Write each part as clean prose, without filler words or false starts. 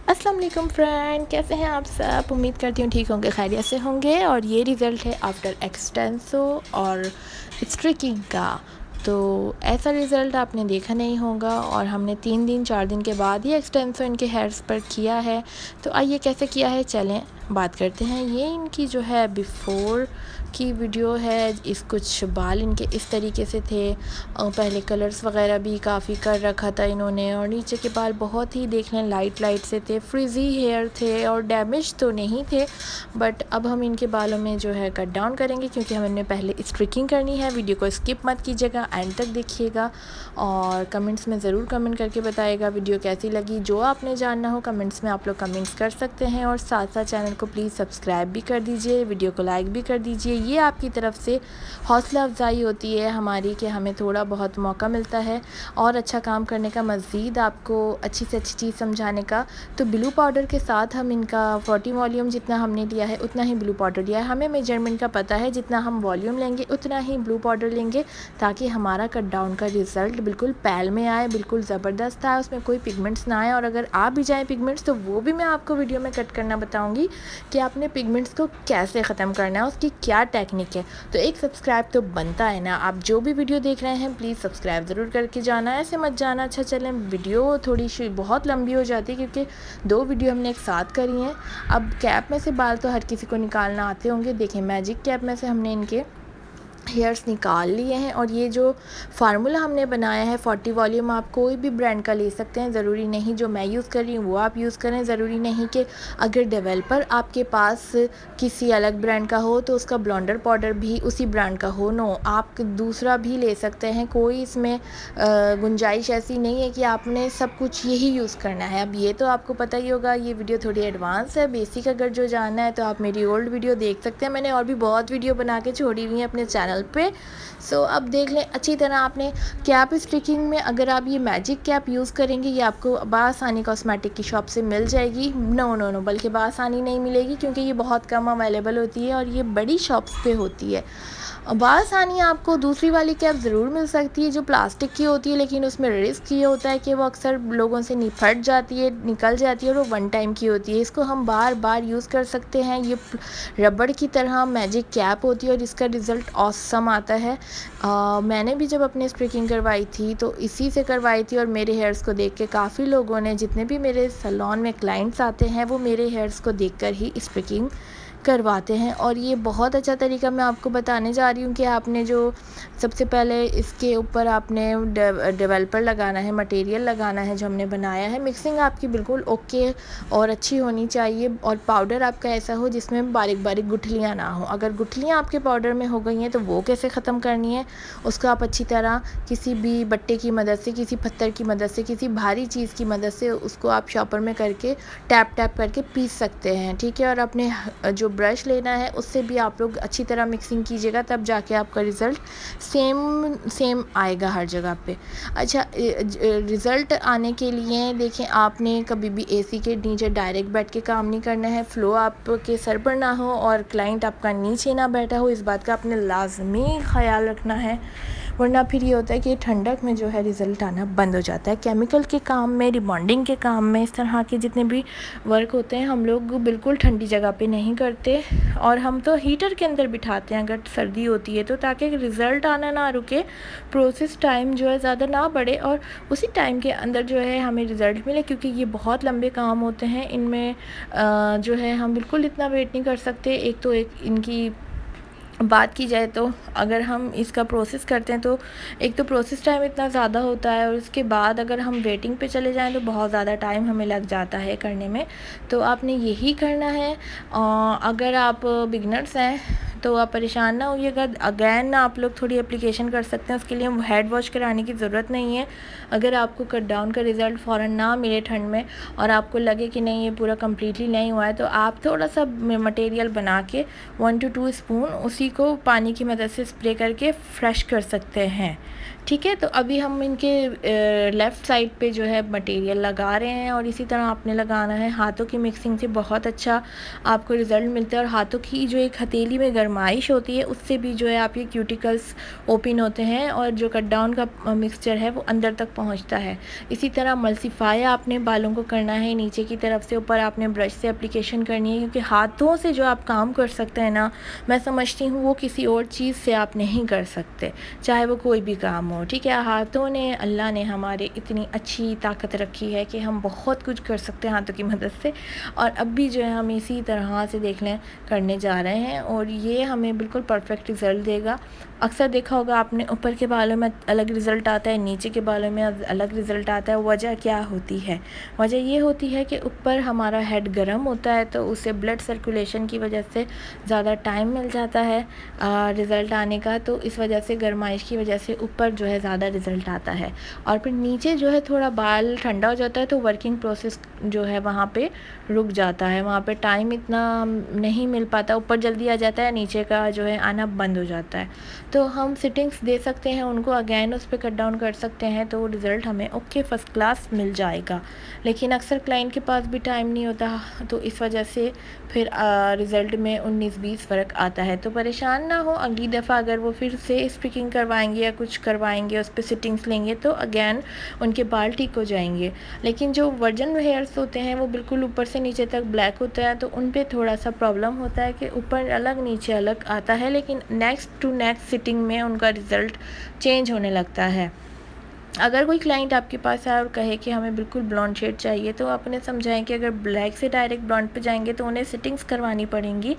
अस्सलाम वालेकुम फ्रेंड, कैसे हैं आप सब। उम्मीद करती हूँ ठीक होंगे, खैरियत से होंगे। और ये रिज़ल्ट है आफ्टर एक्सटेंसो और स्ट्रिकिंग का। तो ऐसा रिज़ल्ट आपने देखा नहीं होगा और हमने 3 दिन 4 दिन के बाद ही एक्सटेंसो इनके हेयर्स पर किया है। तो आइए कैसे किया है, चलें बात करते हैं। ये इनकी जो है बिफ़ोर की वीडियो है। इस कुछ बाल इनके इस तरीके से थे, पहले कलर्स वगैरह भी काफ़ी कर रखा था इन्होंने, और नीचे के बाल बहुत ही देख लें लाइट लाइट से थे, फ्रिज़ी हेयर थे और डैमेज तो नहीं थे। बट अब हम इनके बालों में जो है कट डाउन करेंगे, क्योंकि हमें पहले स्ट्रिकिंग करनी है। वीडियो को स्किप मत कीजिएगा, एंड तक देखिएगा और कमेंट्स में ज़रूर कमेंट करके बताइएगा वीडियो कैसी लगी। जो आपने जानना हो कमेंट्स में आप लोग कमेंट्स कर सकते हैं, और साथ साथ चैनल को प्लीज़ सब्सक्राइब भी कर दीजिए, वीडियो को लाइक भी कर दीजिए। ये आपकी तरफ से हौसला अफजाई होती है हमारी कि हमें थोड़ा बहुत मौका मिलता है और अच्छा काम करने का, मज़ीद आपको अच्छी से अच्छी चीज़ समझाने का। तो ब्लू पाउडर के साथ हम इनका 40 वॉल्यूम जितना हमने लिया है उतना ही ब्लू पाउडर लिया है। हमें मेजरमेंट का पता है, जितना हम वॉल्यूम लेंगे उतना ही ब्लू पाउडर लेंगे, ताकि हमारा कट डाउन का रिज़ल्ट बिल्कुल पैल में आए, बिल्कुल ज़बरदस्त आए, उसमें कोई पिगमेंट्स ना आए। और अगर आ भी जाए पिगमेंट्स तो वो भी मैं आपको वीडियो में कट करना बताऊँगी कि आपने पिगमेंट्स को कैसे ख़त्म करना है, उसकी क्या टेक्निक है। तो एक सब्सक्राइब तो बनता है ना। आप जो भी वीडियो देख रहे हैं प्लीज़ सब्सक्राइब ज़रूर करके जाना, ऐसे मत जाना। अच्छा चलें, वीडियो थोड़ी सी बहुत लंबी हो जाती है क्योंकि 2 वीडियो हमने एक साथ करी हैं। अब कैप में से बाल तो हर किसी को निकालना आते होंगे। देखें, मैजिक कैप में से हमने इनके हेयर्स निकाल लिए हैं। और ये जो फार्मूला हमने बनाया है 40 वॉल्यूम, आप कोई भी ब्रांड का ले सकते हैं। ज़रूरी नहीं जो मैं यूज़ कर रही हूँ वो आप यूज़ करें। ज़रूरी नहीं कि अगर डेवलपर आपके पास किसी अलग ब्रांड का हो तो उसका ब्लॉन्डर पाउडर भी उसी ब्रांड का हो। नो, आप दूसरा भी ले सकते हैं। कोई इसमें गुंजाइश ऐसी नहीं है कि आपने सब कुछ यही यूज़ करना है। अब ये तो आपको पता ही होगा, ये वीडियो थोड़ी एडवांस है। बेसिक अगर जो जानना है तो आप मेरी ओल्ड वीडियो देख सकते हैं। मैंने और भी बहुत वीडियो बना के छोड़ी हुई हैं अपने चैनल पे। सो अब देख लें अच्छी तरह। आपने कैप स्टिकिंग में अगर आप ये मैजिक कैप यूज़ करेंगे, ये आपको बासानी कॉस्मेटिक की शॉप से मिल जाएगी। नो नो नो, बल्कि बासानी नहीं मिलेगी, क्योंकि ये बहुत कम अवेलेबल होती है और ये बड़ी शॉप्स पे होती है। बासानी आपको दूसरी वाली कैप ज़रूर मिल सकती है जो प्लास्टिक की होती है, लेकिन उसमें रिस्क ये होता है कि वो अक्सर लोगों से फट जाती है, निकल जाती है, और वो वन टाइम की होती है। इसको हम बार बार यूज़ कर सकते हैं। ये रबड़ की तरह मैजिक कैप होती है और इसका रिज़ल्ट ऑसम आता है। मैंने भी जब अपनी स्ट्रिकिंग करवाई थी तो इसी से करवाई थी, और मेरे हेयर्स को देख के काफ़ी लोगों ने, जितने भी मेरे सैलून में क्लाइंट्स आते हैं, वो मेरे हेयर्स को देखकर ही स्ट्रिकिंग करवाते हैं। और ये बहुत अच्छा तरीका मैं आपको बताने जा रही हूँ कि आपने जो सबसे पहले इसके ऊपर आपने डेवलपर लगाना है, मटेरियल लगाना है जो हमने बनाया है। मिक्सिंग आपकी बिल्कुल ओके और अच्छी होनी चाहिए, और पाउडर आपका ऐसा हो जिसमें बारीक बारीक गुठलियाँ ना हो। अगर गुठलियाँ आपके पाउडर में हो गई हैं तो वो कैसे ख़त्म करनी है, उसको आप अच्छी तरह किसी भी बट्टे की मदद से, किसी पत्थर की मदद से, किसी भारी चीज़ की मदद से उसको आप शॉपर में करके टैप टैप करके पीस सकते हैं, ठीक है। और अपने जो ब्रश लेना है उससे भी आप लोग अच्छी तरह मिक्सिंग कीजिएगा, तब जाके आपका रिज़ल्ट सेम आएगा हर जगह पे। अच्छा, रिज़ल्ट आने के लिए देखें, आपने कभी भी एसी के नीचे डायरेक्ट बैठ के काम नहीं करना है। फ़्लो आपके सर पर ना हो और क्लाइंट आपका नीचे ना बैठा हो, इस बात का आपने लाजमी ख़याल रखना है, वरना फिर ये होता है कि ठंडक में जो है रिज़ल्ट आना बंद हो जाता है। केमिकल के काम में, रिबॉन्डिंग के काम में, इस तरह के जितने भी वर्क होते हैं हम लोग बिल्कुल ठंडी जगह पे नहीं करते, और हम तो हीटर के अंदर बिठाते हैं अगर सर्दी होती है तो, ताकि रिज़ल्ट आना ना रुके, प्रोसेस टाइम जो है ज़्यादा ना बढ़े, और उसी टाइम के अंदर जो है हमें रिज़ल्ट मिले। क्योंकि ये बहुत लंबे काम होते हैं, इनमें जो है हम बिल्कुल इतना वेट नहीं कर सकते। एक तो इनकी बात की जाए तो अगर हम इसका प्रोसेस करते हैं तो एक तो प्रोसेस टाइम इतना ज़्यादा होता है, और उसके बाद अगर हम वेटिंग पे चले जाएं तो बहुत ज़्यादा टाइम हमें लग जाता है करने में। तो आपने यही करना है। अगर आप बिगनर्स हैं तो आप परेशान ना होइएगा। अगैन आप लोग थोड़ी एप्लीकेशन कर सकते हैं, उसके लिए हेड वॉश कराने की ज़रूरत नहीं है। अगर आपको कट डाउन का रिज़ल्ट फ़ौरन ना मिले ठंड में, और आपको लगे कि नहीं ये पूरा कम्प्लीटली नहीं हुआ है, तो आप थोड़ा सा मटेरियल बना के 1 to 2 स्पून उसी को पानी की मदद से स्प्रे करके फ्रेश कर सकते हैं, ठीक है, तो अभी हम इनके लेफ़्ट साइड पे जो है मटेरियल लगा रहे हैं और इसी तरह आपने लगाना है। हाथों की मिक्सिंग से बहुत अच्छा आपको रिज़ल्ट मिलता है और हाथों की जो एक हथेली में गरमाइश होती है उससे भी जो है आपके क्यूटिकल्स ओपन होते हैं और जो कट डाउन का मिक्सचर है वो अंदर तक पहुंचता है। इसी तरह मल्सीफाई आपने बालों को करना है, नीचे की तरफ से ऊपर आपने ब्रश से एप्लीकेशन करनी है, क्योंकि हाथों से जो आप काम कर सकते हैं ना, मैं समझती हूँ वो किसी और चीज़ से आप नहीं कर सकते, चाहे वो कोई भी काम हो। ठीक है, हाथों ने, अल्लाह ने हमारे इतनी अच्छी ताकत रखी है कि हम बहुत कुछ कर सकते हैं हाथों की मदद से। और अब भी जो है हम इसी तरह से देख लें करने जा रहे हैं और ये हमें बिल्कुल परफेक्ट रिज़ल्ट देगा। अक्सर देखा होगा आपने, ऊपर के बालों में अलग रिज़ल्ट आता है, नीचे के बालों में अलग रिज़ल्ट आता है। वजह क्या होती है? वजह ये होती है कि ऊपर हमारा हेड गर्म होता है तो उससे ब्लड सर्कुलेशन की वजह से ज़्यादा टाइम मिल जाता है रिज़ल्ट आने का, तो इस वजह से गरमाइश की वजह से ऊपर जो है ज़्यादा रिज़ल्ट आता है। और फिर नीचे जो है थोड़ा बाल ठंडा हो जाता है तो वर्किंग प्रोसेस जो है वहाँ पे रुक जाता है, वहाँ पे टाइम इतना नहीं मिल पाता, ऊपर जल्दी आ जाता है, नीचे का जो है आना बंद हो जाता है। तो हम सिटिंग्स दे सकते हैं उनको, अगेन उस पर कट डाउन कर सकते हैं तो रिज़ल्ट हमें ओके फर्स्ट क्लास मिल जाएगा। लेकिन अक्सर क्लाइंट के पास भी टाइम नहीं होता तो इस वजह से फिर रिज़ल्ट में 19-20 फ़र्क आता है। तो परेशान ना हो, अगली दफ़ा अगर वो फिर से स्ट्रिकिंग करवाएंगे या कुछ करवाएंगे, उस पर सिटिंग्स लेंगे तो अगेन उनके बाल ठीक हो जाएंगे। लेकिन जो वर्जन हेयर्स होते हैं वो बिल्कुल ऊपर से नीचे तक ब्लैक होता है तो उन पर थोड़ा सा प्रॉब्लम होता है कि ऊपर अलग नीचे अलग आता है, लेकिन नेक्स्ट टू नेक्स्ट सिटिंग में उनका रिज़ल्ट चेंज होने लगता है। अगर कोई क्लाइंट आपके पास आए और कहे कि हमें बिल्कुल ब्लॉन्ड शेड चाहिए तो आप उन्हें समझाएं कि अगर ब्लैक से डायरेक्ट ब्लॉन्ड पे जाएंगे तो उन्हें सेटिंग्स करवानी पड़ेंगी,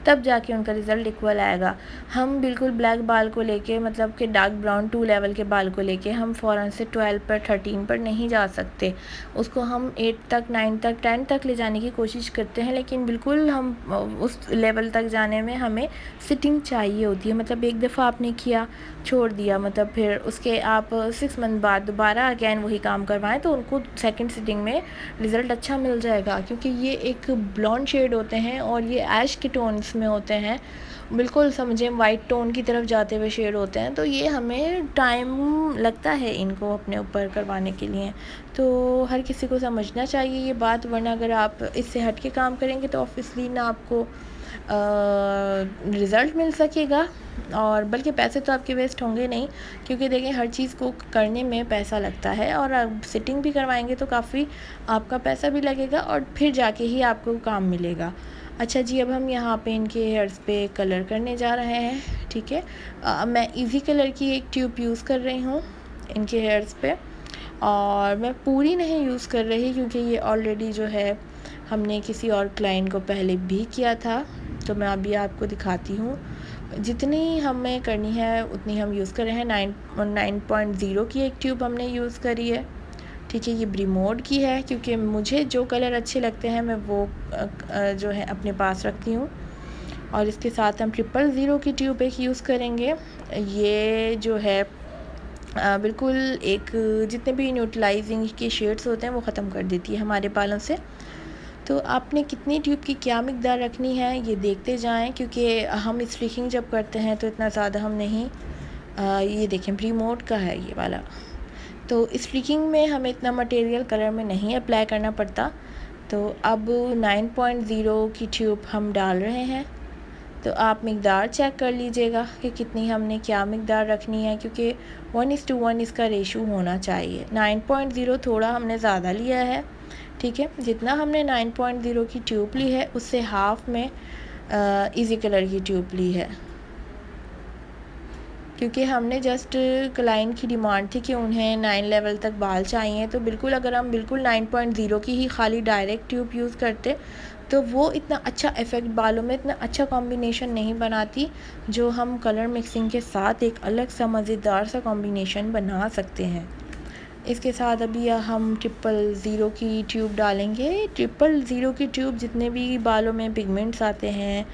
तब जाके उनका रिज़ल्ट इक्वल आएगा। हम बिल्कुल ब्लैक बाल को लेके, मतलब कि डार्क ब्राउन 2 लेवल के बाल को लेके हम फ़ौरन से 12 पर 13 पर नहीं जा सकते। उसको हम 8 तक 9 तक 10 तक ले जाने की कोशिश करते हैं, लेकिन बिल्कुल हम उस लेवल तक जाने में हमें सिटिंग चाहिए होती है। मतलब एक दफ़ा आपने किया, छोड़ दिया, मतलब फिर उसके आप 6 मंथ बाद दोबारा अगैन वही काम करवाएं तो उनको सेकंड सिटिंग में रिज़ल्ट अच्छा मिल जाएगा, क्योंकि ये एक ब्लॉन्ड शेड होते हैं और ये ऐश के टोन्स में होते हैं, बिल्कुल समझें वाइट टोन की तरफ जाते हुए शेड होते हैं, तो ये हमें टाइम लगता है इनको अपने ऊपर करवाने के लिए। तो हर किसी को समझना चाहिए ये बात, वरना अगर आप इससे हट के काम करेंगे तो ऑब्वियसली ना आपको रिज़ल्ट मिल सकेगा और बल्कि पैसे तो आपके वेस्ट होंगे नहीं, क्योंकि देखें हर चीज़ को करने में पैसा लगता है और आप सिटिंग भी करवाएंगे तो काफ़ी आपका पैसा भी लगेगा और फिर जाके ही आपको काम मिलेगा। अच्छा जी, अब हम यहाँ पे इनके हेयर्स पे कलर करने जा रहे हैं। ठीक है, मैं इजी कलर की एक ट्यूब यूज़ कर रही हूँ इनके हेयर्स पे, और मैं पूरी नहीं यूज़ कर रही क्योंकि ये ऑलरेडी जो है हमने किसी और क्लाइंट को पहले भी किया था, तो मैं अभी आपको दिखाती हूँ। जितनी हमें करनी है उतनी हम यूज़ कर रहे हैं। 9.0 की एक ट्यूब हमने यूज़ करी है। ठीक है, ये ब्रिमोड की है क्योंकि मुझे जो कलर अच्छे लगते हैं मैं वो जो है अपने पास रखती हूँ। और इसके साथ हम 000 की ट्यूब एक यूज़ करेंगे। ये जो है बिल्कुल एक जितने भी न्यूट्रलाइजिंग के शेड्स होते हैं वो ख़त्म कर देती है हमारे बालों से। तो आपने कितनी ट्यूब की क्या मिकदार रखनी है ये देखते जाएं, क्योंकि हम स्ट्रीकिंग जब करते हैं तो इतना ज़्यादा हम नहीं ये देखें प्रीमोड का है ये वाला, तो स्ट्रीकिंग में हमें इतना मटेरियल कलर में नहीं अप्लाई करना पड़ता। तो अब 9.0 की ट्यूब हम डाल रहे हैं, तो आप मिकदार चेक कर लीजिएगा कि कितनी हमने क्या मिकदार रखनी है, क्योंकि 1:1 इसका रेशो होना चाहिए। 9.0 थोड़ा हमने ज़्यादा लिया है। ठीक है, जितना हमने 9.0 की ट्यूब ली है उससे हाफ में इजी कलर की ट्यूब ली है, क्योंकि हमने जस्ट क्लाइंट की डिमांड थी कि उन्हें 9 लेवल तक बाल चाहिए। तो बिल्कुल अगर हम बिल्कुल 9.0 की ही खाली डायरेक्ट ट्यूब यूज़ करते तो वो इतना अच्छा इफ़ेक्ट बालों में, इतना अच्छा कॉम्बिनेशन नहीं बनाती जो हम कलर मिक्सिंग के साथ एक अलग सा मज़ेदार सा कॉम्बिनेशन बना सकते हैं। इसके साथ अभी हम 000 की ट्यूब डालेंगे। 000 की ट्यूब जितने भी बालों में पिगमेंट्स आते हैं,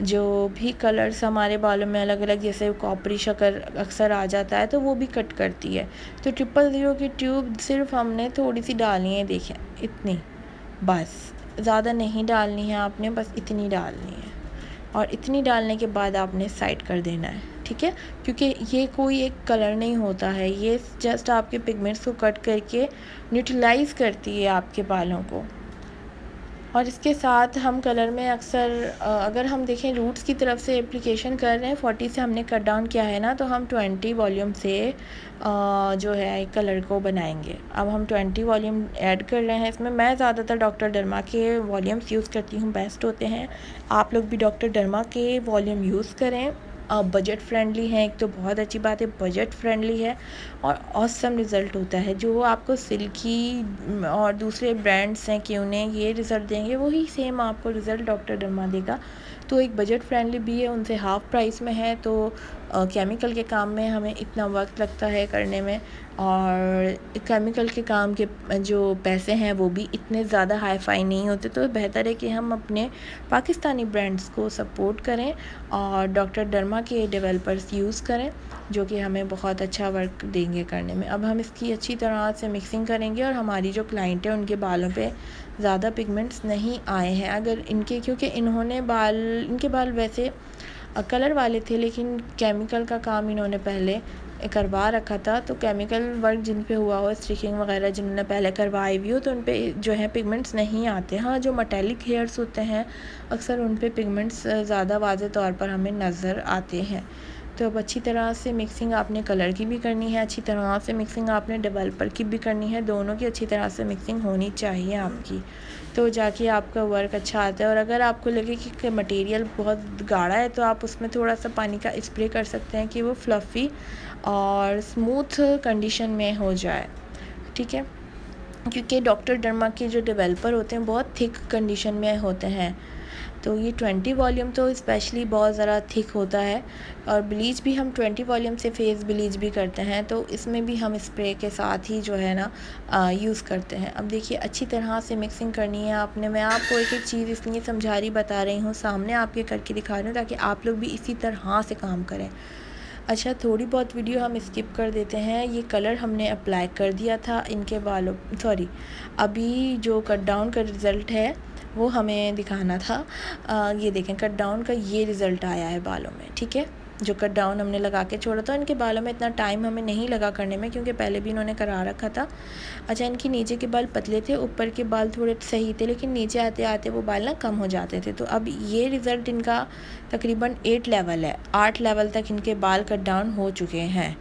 जो भी कलर्स हमारे बालों में अलग अलग, जैसे कॉपरी शक्ल अक्सर आ जाता है तो वो भी कट करती है। तो 000 की ट्यूब सिर्फ हमने थोड़ी सी डालनी है, देखें इतनी, बस ज़्यादा नहीं डालनी है आपने, बस इतनी डालनी है। और इतनी डालने के बाद आपने साइड कर देना है, ठीक है। क्योंकि ये कोई एक कलर नहीं होता है, ये जस्ट आपके पिगमेंट्स को कट करके न्यूट्रलाइज़ करती है आपके बालों को। और इसके साथ हम कलर में अक्सर अगर हम देखें रूट्स की तरफ से एप्लीकेशन कर रहे हैं, 40 से हमने कट डाउन किया है ना, तो हम 20 वॉल्यूम से जो है कलर को बनाएंगे। अब हम 20 वॉल्यूम ऐड कर रहे हैं इसमें। मैं ज़्यादातर डॉक्टर डर्मा के वॉल्यूम्स यूज़ करती हूँ, बेस्ट होते हैं। आप लोग भी डॉक्टर डर्मा के वॉल्यूम यूज़ करें। बजट फ्रेंडली है, एक तो बहुत अच्छी बात है, बजट फ्रेंडली है और ऑसम रिज़ल्ट होता है। जो आपको सिल्की और दूसरे ब्रांड्स हैं कि उन्हें ये रिज़ल्ट देंगे, वही सेम आपको रिज़ल्ट डॉक्टर डर्मा देगा। तो एक बजट फ्रेंडली भी है, उनसे हाफ़ प्राइस में है। तो केमिकल के काम में हमें इतना वक्त लगता है करने में, और केमिकल के काम के जो पैसे हैं वो भी इतने ज़्यादा हाई फाई नहीं होते। तो बेहतर है कि हम अपने पाकिस्तानी ब्रांड्स को सपोर्ट करें और डॉक्टर डर्मा के डेवलपर्स यूज़ करें, जो कि हमें बहुत अच्छा वर्क देंगे करने में। अब हम इसकी अच्छी तरह से मिक्सिंग करेंगे और हमारी जो क्लाइंट है उनके बालों पे ज़्यादा पिगमेंट्स नहीं आए हैं। अगर इनके, क्योंकि इनके बाल वैसे कलर वाले थे, लेकिन केमिकल का काम इन्होंने पहले करवा रखा था। तो केमिकल वर्क जिन पे हुआ हो, स्ट्रिकिंग वगैरह जिन्होंने पहले करवाई हुई हो, तो उन पे जो है पिगमेंट्स नहीं आते। हाँ, जो मेटालिक हेयर्स होते हैं अक्सर उन पे पिगमेंट्स ज़्यादा वाज़ेह तौर पर हमें नज़र आते हैं। तो अब अच्छी तरह से मिक्सिंग आपने कलर की भी करनी है, अच्छी तरह से मिक्सिंग आपने डेवलपर की भी करनी है। दोनों की अच्छी तरह से मिक्सिंग होनी चाहिए आपकी, तो जाके आपका वर्क अच्छा आता है। और अगर आपको लगे कि मटेरियल बहुत गाढ़ा है, तो आप उसमें थोड़ा सा पानी का स्प्रे कर सकते हैं कि वो फ्लफ़ी और स्मूथ कंडीशन में हो जाए, ठीक है। क्योंकि डॉक्टर डर्मा के जो डेवलपर होते हैं बहुत थिक कंडीशन में होते हैं, तो ये 20 वॉल्यूम तो स्पेशली बहुत ज़रा थिक होता है। और ब्लीच भी हम 20 वॉल्यूम से फेस ब्लीच भी करते हैं, तो इसमें भी हम स्प्रे के साथ ही जो है ना यूज़ करते हैं। अब देखिए अच्छी तरह से मिक्सिंग करनी है आपने। मैं आपको एक एक चीज़ इसलिए समझा रही बता रही हूँ, सामने आपके करके दिखा रही हूँ, ताकि आप लोग भी इसी तरह से काम करें। अच्छा, थोड़ी बहुत वीडियो हम स्किप कर देते हैं। ये कलर हमने अप्लाई कर दिया था इनके बालों, सॉरी, अभी जो कट डाउन का रिज़ल्ट है वो हमें दिखाना था। ये देखें, कट डाउन का ये रिज़ल्ट आया है बालों में, ठीक है। जो कट डाउन हमने लगा के छोड़ा था, इनके बालों में इतना टाइम हमें नहीं लगा करने में, क्योंकि पहले भी इन्होंने करा रखा था। अच्छा, इनके नीचे के बाल पतले थे, ऊपर के बाल थोड़े सही थे, लेकिन नीचे आते आते वो बाल ना कम हो जाते थे। तो अब ये रिज़ल्ट इनका तकरीबन 8 लेवल है, 8 लेवल तक इनके बाल कट डाउन हो चुके हैं।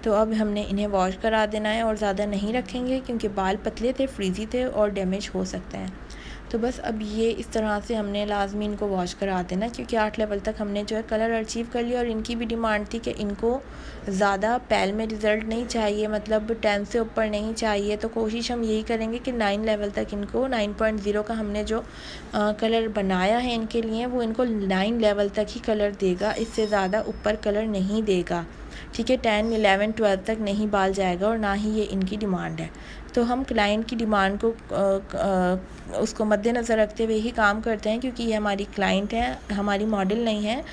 तो अब हमने इन्हें वॉश करा देना है, और ज़्यादा नहीं रखेंगे क्योंकि बाल पतले थे, फ्रीज़ी थे और डैमेज हो सकते हैं। तो बस अब ये इस तरह से हमने लाजमी इनको वॉश करा देना, क्योंकि 8 लेवल तक हमने जो है कलर अचीव कर लिया। और इनकी भी डिमांड थी कि इनको ज़्यादा पैल में रिज़ल्ट नहीं चाहिए, मतलब 10 से ऊपर नहीं चाहिए। तो कोशिश हम यही करेंगे कि 9 लेवल तक इनको, 9.0 का हमने जो कलर बनाया है इनके लिए, वो इनको 9 लेवल तक ही कलर देगा, इससे ज़्यादा ऊपर कलर नहीं देगा, ठीक है। 10, 11, 12 तक नहीं बाल जाएगा, और ना ही ये इनकी डिमांड है। तो हम क्लाइंट की डिमांड को उसको मद्देनज़र रखते हुए ही काम करते हैं, क्योंकि ये हमारी क्लाइंट है, हमारी मॉडल नहीं है।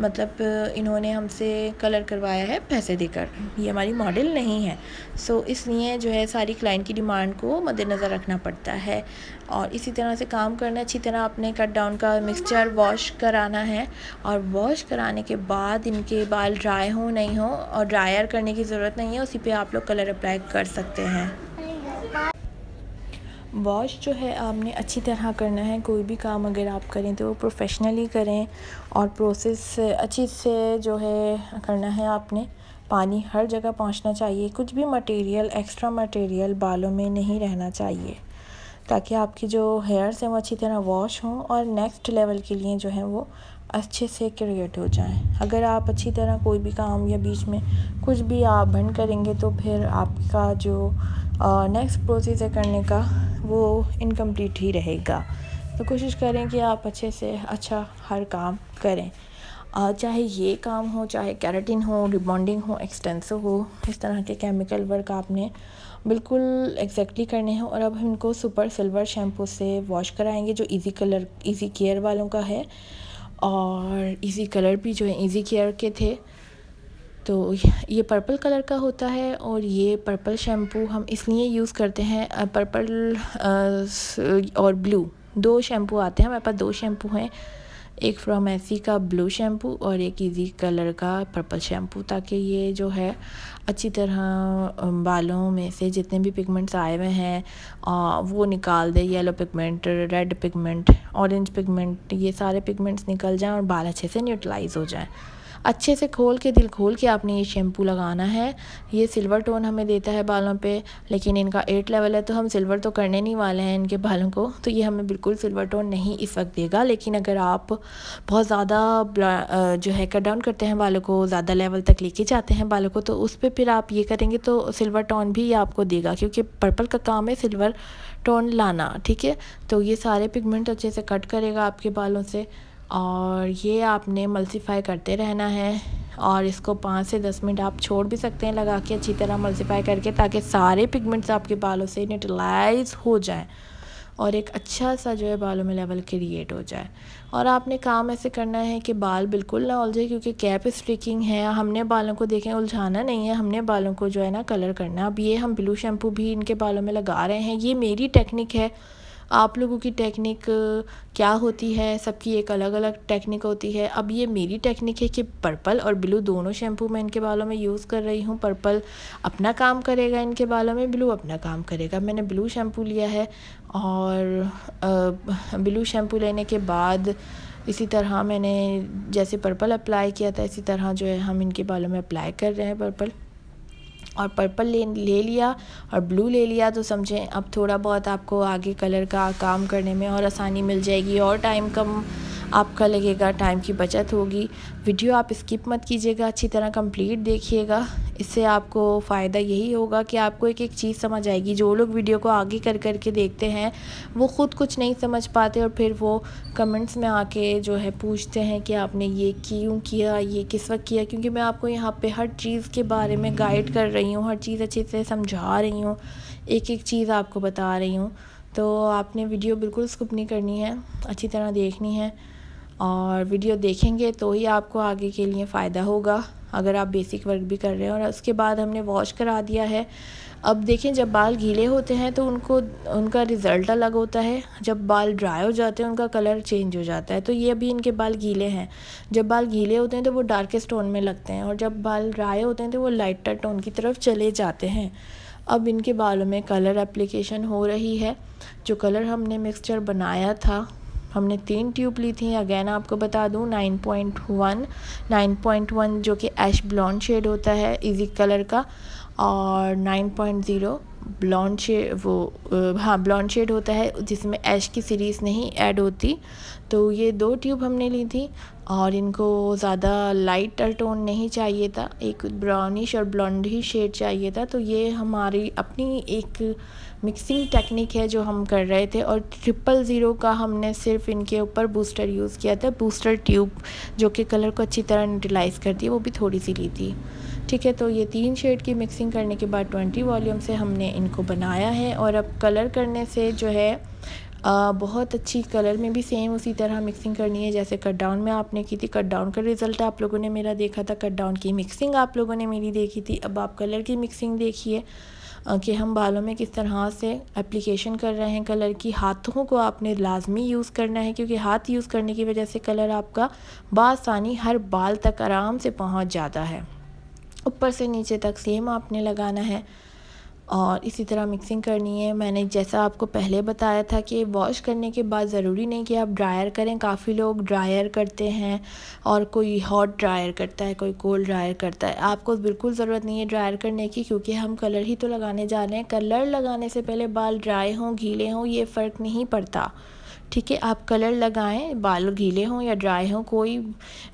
मतलब इन्होंने हमसे कलर करवाया है पैसे देकर, ये हमारी मॉडल नहीं है। सो इसलिए जो है सारी क्लाइंट की डिमांड को मद्देनज़र रखना पड़ता है, और इसी तरह से काम करना। अच्छी तरह अपने कट डाउन का मिक्सचर वॉश कराना है, और वॉश कराने के बाद इनके बाल ड्राई हो नहीं हो, और ड्रायर करने की ज़रूरत नहीं है, उसी पे आप लोग कलर अप्लाई कर सकते हैं। वॉश जो है आपने अच्छी तरह करना है। कोई भी काम अगर आप करें तो वो प्रोफेशनली करें, और प्रोसेस अच्छी से जो है करना है आपने। पानी हर जगह पहुंचना चाहिए, कुछ भी मटेरियल, एक्स्ट्रा मटेरियल बालों में नहीं रहना चाहिए, ताकि आपकी जो हेयर्स हैं वो अच्छी तरह वॉश हों और नेक्स्ट लेवल के लिए जो है वो अच्छे से क्रिएट हो जाएं। अगर आप अच्छी तरह कोई भी काम या बीच में कुछ भी आप बंद करेंगे, तो फिर आपका जो नेक्स्ट प्रोसेस है करने का, वो इनकम्प्लीट ही रहेगा। तो कोशिश करें कि आप अच्छे से अच्छा हर काम करें, चाहे ये काम हो, चाहे केराटिन हो, रिबॉन्डिंग हो, एक्सटेंसो हो। इस तरह के केमिकल वर्क आपने बिल्कुल एग्जैक्टली करने हैं। और अब हम इनको सुपर सिल्वर शैम्पू से वॉश कराएंगे, जो इजी केयर वालों का है, और इजी कलर भी जो है इजी केयर के थे। तो ये पर्पल कलर का होता है, और ये पर्पल शैम्पू हम इसलिए यूज़ करते हैं, पर्पल और ब्लू 2 शैम्पू आते हैं हमारे पास, 2 शैम्पू हैं। एक फ्रॉम एसी का ब्लू शैम्पू और एक इजी कलर का पर्पल शैम्पू, ताकि ये जो है अच्छी तरह बालों में से जितने भी पिगमेंट्स आए हुए हैं वो निकाल दे। Yellow pigment, red pigment, orange pigment, ये सारे पिगमेंट्स निकल जाएं और बाल अच्छे से न्यूट्रलाइज हो जाएं। अच्छे से खोल के, दिल खोल के आपने ये शैम्पू लगाना है। ये सिल्वर टोन हमें देता है बालों पे, लेकिन इनका 8 लेवल है तो हम सिल्वर तो करने नहीं वाले हैं इनके बालों को, तो ये हमें बिल्कुल सिल्वर टोन नहीं इस वक्त देगा। लेकिन अगर आप बहुत ज़्यादा जो है कट डाउन करते हैं बालों को, ज़्यादा लेवल तक लेके जाते हैं बालों को, तो उस पर फिर आप ये करेंगे तो सिल्वर टोन भी ये आपको देगा, क्योंकि पर्पल का काम है सिल्वर टोन लाना। ठीक है, तो ये सारे पिगमेंट अच्छे से कट करेगा आपके बालों से, और ये आपने मल्टीप्लाई करते रहना है। और इसको 5 से 10 मिनट आप छोड़ भी सकते हैं लगा के अच्छी तरह मल्टीप्लाई करके, ताकि सारे पिगमेंट्स आपके बालों से न्यूट्रलाइज हो जाएं और एक अच्छा सा जो है बालों में लेवल क्रिएट हो जाए। और आपने काम ऐसे करना है कि बाल बिल्कुल ना उलझे, क्योंकि कैप स्ट्रिकिंग है, हमने बालों को देखें उलझाना नहीं है, हमने बालों को जो है ना कलर करना। अब ये हम ब्लू शैम्पू भी इनके बालों में लगा रहे हैं। ये मेरी टेक्निक है, आप लोगों की टेक्निक क्या होती है, सबकी एक अलग अलग टेक्निक होती है। अब ये मेरी टेक्निक है कि पर्पल और ब्लू दोनों शैम्पू मैं इनके बालों में यूज़ कर रही हूँ। पर्पल अपना काम करेगा इनके बालों में, ब्लू अपना काम करेगा। मैंने ब्लू शैम्पू लिया है और ब्लू शैम्पू लेने के बाद इसी तरह मैंने जैसे पर्पल अप्लाई किया था, इसी तरह जो है हम इनके बालों में अप्लाई कर रहे हैं पर्पल। और पर्पल ले लिया और ब्लू ले लिया, तो समझें अब थोड़ा बहुत आपको आगे कलर का काम करने में और आसानी मिल जाएगी और टाइम कम आपका लगेगा, टाइम की बचत होगी। वीडियो आप स्किप मत कीजिएगा, अच्छी तरह कंप्लीट देखिएगा। इससे आपको फ़ायदा यही होगा कि आपको एक एक चीज़ समझ आएगी। जो लोग वीडियो को आगे कर कर के देखते हैं वो ख़ुद कुछ नहीं समझ पाते और फिर वो कमेंट्स में आके जो है पूछते हैं कि आपने ये क्यों किया, ये किस वक्त किया, क्योंकि मैं आपको यहाँ पे हर चीज़ के बारे में गाइड कर रही हूँ, हर चीज़ अच्छे से समझा रही हूँ, एक एक चीज़ आपको बता रही हूँ। तो आपने वीडियो बिल्कुल स्किप नहीं करनी है, अच्छी तरह देखनी है, और वीडियो देखेंगे तो ही आपको आगे के लिए फ़ायदा होगा अगर आप बेसिक वर्क भी कर रहे हैं। और उसके बाद हमने वॉश करा दिया है। अब देखें, जब बाल गीले होते हैं तो उनका रिज़ल्ट अलग होता है, जब बाल ड्राई हो जाते हैं उनका कलर चेंज हो जाता है। तो ये अभी इनके बाल गीले हैं, जब बाल गीले होते हैं तो वो डार्केस्ट टोन में लगते हैं, और जब बाल ड्राई होते हैं तो वो लाइटर टोन की तरफ चले जाते हैं। अब इनके बालों में कलर एप्लीकेशन हो रही है। जो कलर हमने मिक्सचर बनाया था, हमने 3 ट्यूब ली थी। अगेन आपको बता दूं 9.1 जो कि ऐश ब्लॉन्ड शेड होता है इजी कलर का, और 9.0 ब्लॉन्ड शेड ब्लॉन्ड शेड होता है जिसमें ऐश की सीरीज़ नहीं ऐड होती। तो ये 2 ट्यूब हमने ली थी, और इनको ज़्यादा लाइटर टोन नहीं चाहिए था, एक ब्राउनिश और ब्लॉन्ड ही शेड चाहिए था। तो ये हमारी अपनी एक मिक्सिंग टेक्निक है जो हम कर रहे थे। और 000 का हमने सिर्फ इनके ऊपर बूस्टर यूज़ किया था, बूस्टर ट्यूब जो कि कलर को अच्छी तरह न्यूट्रलाइज़ करती है, वो भी थोड़ी सी ली थी। ठीक है, तो ये 3 शेड की मिक्सिंग करने के बाद 20 वॉल्यूम से हमने इनको बनाया है। और अब कलर करने से जो है बहुत अच्छी कलर में भी सेम उसी तरह मिक्सिंग करनी है जैसे कट डाउन में आपने की थी। कट डाउन का रिज़ल्ट आप लोगों ने मेरा देखा था, कट डाउन की मिक्सिंग आप लोगों ने मेरी देखी थी। अब आप कलर की मिक्सिंग देखिए कि हम बालों में किस तरह से एप्लीकेशन कर रहे हैं कलर की। हाथों को आपने लाजमी यूज़ करना है, क्योंकि हाथ यूज़ करने की वजह से कलर आपका बासानी हर बाल तक आराम से पहुंच जाता है। ऊपर से नीचे तक सेम आपने लगाना है और इसी तरह मिक्सिंग करनी है। मैंने जैसा आपको पहले बताया था कि वॉश करने के बाद ज़रूरी नहीं कि आप ड्रायर करें। काफ़ी लोग ड्रायर करते हैं और कोई हॉट ड्रायर करता है, कोई कोल्ड ड्रायर करता है। आपको बिल्कुल ज़रूरत नहीं है ड्रायर करने की, क्योंकि हम कलर ही तो लगाने जा रहे हैं। कलर लगाने से पहले बाल ड्राई हों गीले हों ये फ़र्क नहीं पड़ता। ठीक है, आप कलर लगाएं, बाल गीले हों या ड्राई हों, कोई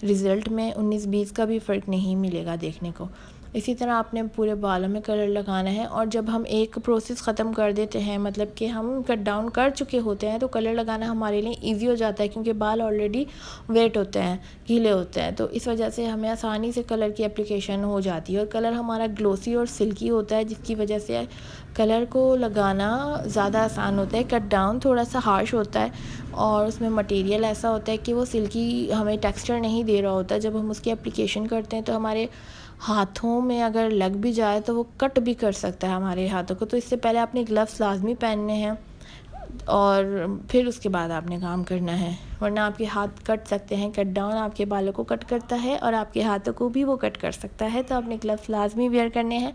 रिज़ल्ट में 19-20 का भी फ़र्क नहीं मिलेगा देखने को। इसी तरह आपने पूरे बालों में कलर लगाना है। और जब हम एक प्रोसेस ख़त्म कर देते हैं, मतलब कि हम कट डाउन कर चुके होते हैं, तो कलर लगाना हमारे लिए इजी हो जाता है, क्योंकि बाल ऑलरेडी वेट होते हैं, गीले होते हैं। तो इस वजह से हमें आसानी से कलर की एप्लीकेशन हो जाती है। और कलर हमारा ग्लोसी और सिल्की होता है, जिसकी वजह से कलर को लगाना ज़्यादा आसान होता है। कट डाउन थोड़ा सा हार्श होता है और उसमें मटेरियल ऐसा होता है कि वो सिल्की हमें टेक्सचर नहीं दे रहा होता। जब हम उसकी एप्लीकेशन करते हैं तो हमारे हाथों में अगर लग भी जाए तो वो कट भी कर सकता है हमारे हाथों को। तो इससे पहले आपने ग्लव्स लाजमी पहनने हैं। और फिर उसके बाद आपने काम करना है, वरना आपके हाथ कट सकते हैं। कट डाउन आपके बालों को कट करता है और आपके हाथों को भी वो कट कर सकता है, तो आपने ग्लव्स लाजमी वेयर करने हैं।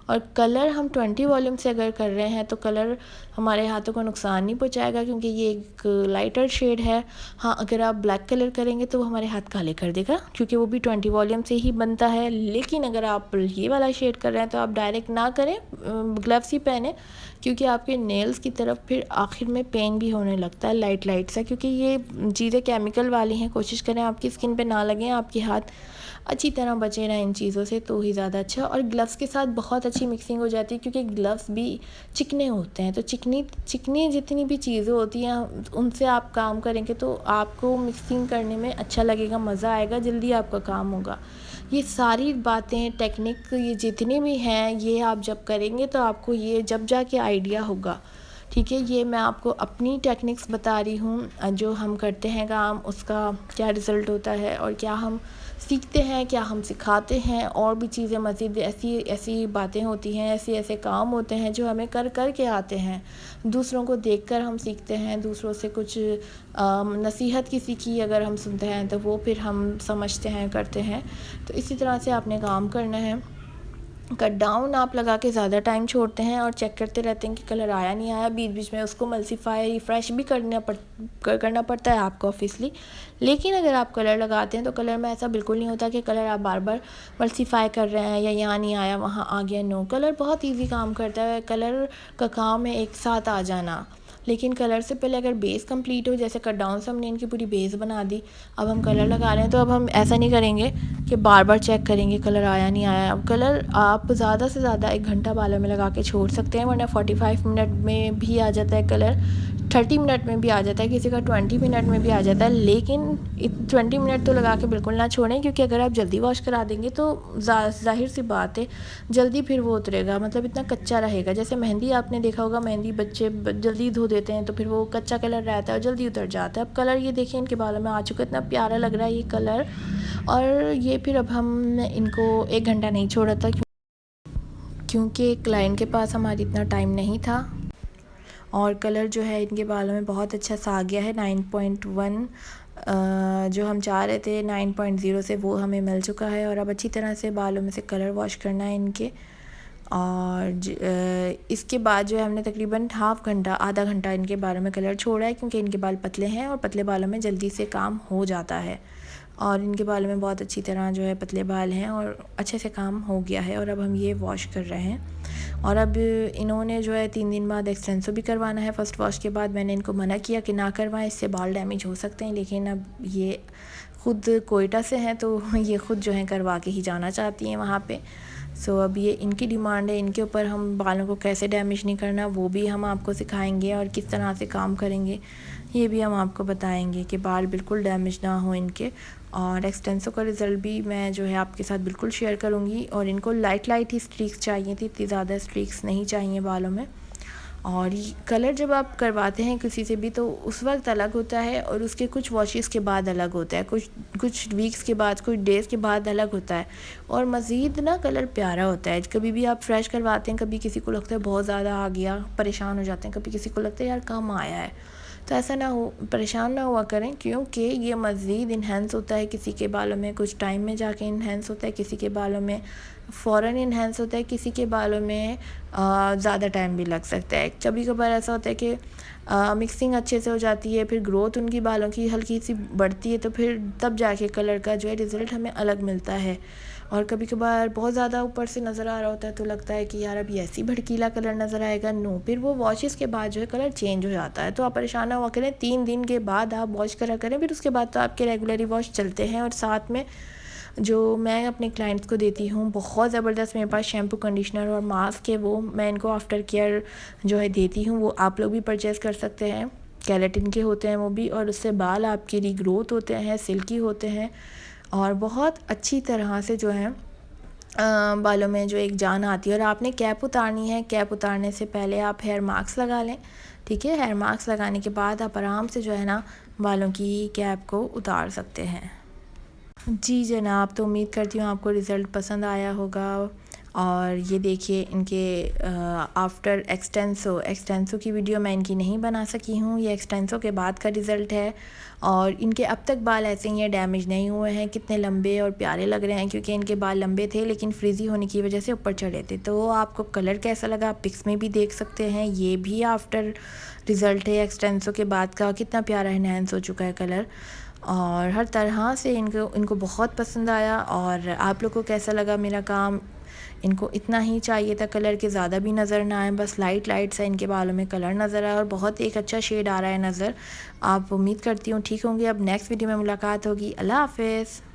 और कलर हम 20 वॉल्यूम से अगर कर रहे हैं तो कलर हमारे हाथों को नुकसान नहीं पहुंचाएगा, क्योंकि ये एक लाइटर शेड है। हाँ, अगर आप ब्लैक कलर करेंगे तो वो हमारे हाथ काले कर देगा, क्योंकि वो भी 20 वॉल्यूम से ही बनता है। लेकिन अगर आप ये वाला शेड कर रहे हैं तो आप डायरेक्ट ना करें, ग्लव्स ही पहने, क्योंकि आपके नेल्स की तरफ फिर आखिर में पेन भी होने लगता है लाइट लाइट सा, क्योंकि ये चीज़ें केमिकल वाली हैं। कोशिश करें आपकी स्किन पे ना लगें, आपके हाथ अच्छी तरह बचे रहें इन चीज़ों से, तो ही ज़्यादा अच्छा। और ग्लव्स के साथ बहुत अच्छी मिक्सिंग हो जाती है, क्योंकि ग्लव्स भी चिकने होते हैं, तो चिकनी जितनी भी चीज़ें होती हैं उनसे आप काम करेंगे तो आपको मिक्सिंग करने में अच्छा लगेगा, मज़ा आएगा, जल्दी आपका काम होगा। ये सारी बातें टेक्निक ये जितनी भी हैं, ये आप जब करेंगे तो आपको ये जब जाके आइडिया होगा। ठीक है, ये मैं आपको अपनी टेक्निक्स बता रही हूँ, जो हम करते हैं काम, उसका क्या रिज़ल्ट होता है और क्या हम सीखते हैं, क्या हम सिखाते हैं। और भी चीज़ें मज़ीद ऐसी ऐसी बातें होती हैं, ऐसे ऐसे काम होते हैं जो हमें कर कर के आते हैं। दूसरों को देखकर हम सीखते हैं, दूसरों से कुछ नसीहत किसी की अगर हम सुनते हैं तो वो फिर हम समझते हैं, करते हैं। तो इसी तरह से आपने काम करना है। कट डाउन आप लगा के ज़्यादा टाइम छोड़ते हैं और चेक करते रहते हैं कि कलर आया नहीं आया, बीच बीच में उसको मल्सीफाई रिफ़्रेश भी करना पड़ता है आपको ऑब्वियसली। लेकिन अगर आप कलर लगाते हैं तो कलर में ऐसा बिल्कुल नहीं होता कि कलर आप बार बार मल्सीफाई कर रहे हैं या यहाँ नहीं आया वहाँ आ गया। नो, कलर बहुत ईजी काम करता है। कलर का काम है एक साथ आ जाना, लेकिन कलर से पहले अगर बेस कंप्लीट हो, जैसे कट डाउन से हमने इनकी पूरी बेस बना दी, अब हम कलर लगा रहे हैं, तो अब हम ऐसा नहीं करेंगे कि बार बार चेक करेंगे कलर आया नहीं आया। अब कलर आप ज़्यादा से ज़्यादा 1 घंटा बालों में लगा के छोड़ सकते हैं, वरना 45 मिनट में भी आ जाता है कलर, 30 मिनट में भी आ जाता है, किसी का 20 मिनट में भी आ जाता है। लेकिन 20 मिनट तो लगा के बिल्कुल ना छोड़ें, क्योंकि अगर आप जल्दी वॉश करा देंगे तो ज़ाहिर सी बात है जल्दी फिर वो उतरेगा, मतलब इतना कच्चा रहेगा। जैसे मेहंदी आपने देखा होगा, मेहंदी बच्चे जल्दी धो देते हैं तो फिर वो कच्चा कलर रहता है और जल्दी उतर जाता है। अब कलर ये देखिए इनके बालों में आ चुका है, इतना प्यारा लग रहा है ये कलर। और ये फिर अब हम इनको 1 घंटा नहीं छोड़ा था, क्योंकि क्लाइंट के पास हमारी इतना टाइम नहीं था। और कलर जो है इनके बालों में बहुत अच्छा सा आ गया है। 9.1 जो हम चाह रहे थे 9.0 से, वो हमें मिल चुका है। और अब अच्छी तरह से बालों में से कलर वॉश करना है इनके। और इसके बाद जो है हमने तकरीबन आधा घंटा इनके बालों में कलर छोड़ा है, क्योंकि इनके बाल पतले हैं और पतले बालों में जल्दी से काम हो जाता है। और इनके बालों में बहुत अच्छी तरह जो है पतले बाल हैं और अच्छे से काम हो गया है। और अब हम ये वॉश कर रहे हैं। और अब इन्होंने जो है 3 दिन बाद एक्सटेंसो भी करवाना है। फ़र्स्ट वॉश के बाद मैंने इनको मना किया कि ना करवाएं, इससे बाल डैमेज हो सकते हैं, लेकिन अब ये ख़ुद कोयटा से हैं तो ये ख़ुद जो है करवा के ही जाना चाहती हैं वहाँ पे। सो अब ये इनकी डिमांड है, इनके ऊपर हम बालों को कैसे डैमेज नहीं करना वो भी हम आपको सिखाएंगे, और किस तरह से काम करेंगे ये भी हम आपको बताएंगे कि बाल बिल्कुल डैमेज ना हो इनके। और एक्सटेंसो का रिज़ल्ट भी मैं जो है आपके साथ बिल्कुल शेयर करूँगी। और इनको लाइट लाइट ही स्ट्रीक्स चाहिए थी, इतनी ज़्यादा स्ट्रीक्स नहीं चाहिए बालों में। और कलर जब आप करवाते हैं किसी से भी तो उस वक्त अलग होता है और उसके कुछ वॉशेस के बाद अलग होता है, कुछ वीक्स के बाद, कुछ डेज़ के बाद अलग होता है। और मज़ीद ना कलर प्यारा होता है। कभी भी आप फ्रेश करवाते हैं, कभी किसी को लगता है बहुत ज़्यादा आ गया, परेशान हो जाते हैं, कभी किसी को लगता है यार कम आया है, तो ऐसा ना हो, परेशान ना हुआ करें, क्योंकि ये मज़ीद इन्हेंस होता है। किसी के बालों में कुछ टाइम में जाके इन्हेंस होता है, किसी के बालों में फ़ौरन इन्हेंस होता है, किसी के बालों में ज़्यादा टाइम भी लग सकता है। कभी कभार ऐसा होता है कि मिक्सिंग अच्छे से हो जाती है, फिर ग्रोथ उनकी बालों की हल्की सी बढ़ती है, तो फिर तब जाके कलर का जो है रिज़ल्ट हमें अलग मिलता है। और कभी कभार बहुत ज़्यादा ऊपर से नज़र आ रहा होता है तो लगता है कि यार अब ऐसी भड़कीला कलर नज़र आएगा। नो, फिर वो वॉशेस के बाद जो है कलर चेंज हो जाता है। तो आप परेशान ना हुआ करें, 3 दिन के बाद आप वॉश करा करें, फिर उसके बाद तो आपके रेगुलरली वॉश चलते हैं। और साथ में जो मैं अपने क्लाइंट्स को देती हूँ, बहुत ज़बरदस्त मेरे पास शैम्पू, कंडीशनर और मास्क है, वो मैं इनको आफ्टर केयर जो है देती हूँ, वो आप लोग भी परचेज़ कर सकते हैं। केराटिन के होते हैं वो भी, और उससे बाल आपके रीग्रोथ होते हैं, सिल्की होते हैं, और बहुत अच्छी तरह से जो है बालों में जो एक जान आती है। और आपने कैप उतारनी है, कैप उतारने से पहले आप हेयर मास्क लगा लें, ठीक है। हेयर मास्क लगाने के बाद आप आराम से जो है ना बालों की कैप को उतार सकते हैं। जी जनाब, तो उम्मीद करती हूँ आपको रिज़ल्ट पसंद आया होगा। और ये देखिए इनके आफ्टर एक्सटेंसो की वीडियो मैं इनकी नहीं बना सकी हूँ। ये एक्सटेंसो के बाद का रिज़ल्ट है और इनके अब तक बाल ऐसे ही हैं, डैमेज नहीं हुए हैं। कितने लंबे और प्यारे लग रहे हैं क्योंकि इनके बाल लंबे थे लेकिन फ्रीज़ी होने की वजह से ऊपर चढ़े थे। तो आपको कलर कैसा लगा आप पिक्स में भी देख सकते हैं। ये भी आफ्टर रिज़ल्ट है एक्सटेंसो के बाद का। कितना प्यारा इन्हेंस हो चुका है कलर और हर तरह से इनको बहुत पसंद आया। और आप लोग को कैसा लगा मेरा काम। इनको इतना ही चाहिए था कलर के, ज़्यादा भी नज़र ना आए, बस लाइट लाइट सा इनके बालों में कलर नज़र आया और बहुत एक अच्छा शेड आ रहा है नज़र। आप उम्मीद करती हूँ ठीक होंगे। अब नेक्स्ट वीडियो में मुलाकात होगी। अल्लाह हाफ़िज़।